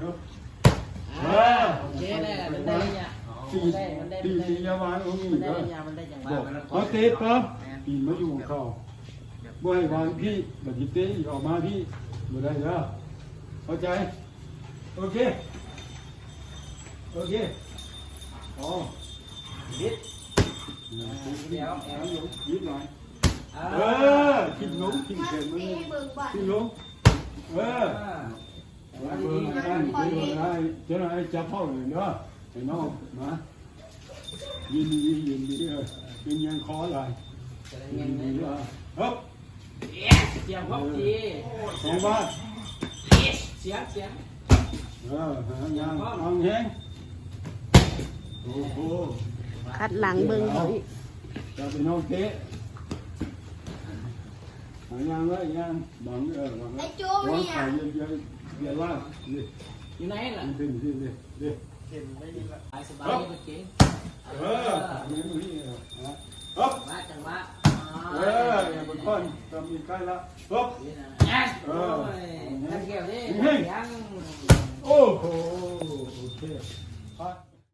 โอเคเลยมันได้เนี่ยตียาวานตรงนี้ มันได้ ก็ เนี่ยมันได้อย่าง บ ว่า อกเอาเตะปั๊บปีนมาอยู่ของเขาบ่ให้วางพี่บัดนี้เตะออกมาพี่บ่ได้เด้อเข้าใจโอเคอ๋อนิดเดี๋ยวนิดหน่อยคิดลงคิดเข็มมันคิดลงเจ้าหน้าจับพ่อเลยเนาะไอ้น้องนะยินดียังคออะไรยินดีครับเสียงพอดี สองบาทเสียงหางเอาแห้งโอ้โห คัดหลังเบิ่งเขาอีก จะไปน้องเตะหางยางไว้ยางบังไอ้จูเนี่ยเยอะล่างนี่ อยู่ไหนล่ะ ขึ้นเด็กสบายเมื่อกี้ไม่มีว่าจังว่าอย่าไปก้อนทำอีกใกล้ละปุ๊บโอ้ยท่านแก้วนี่ยังโอ้โหโอเค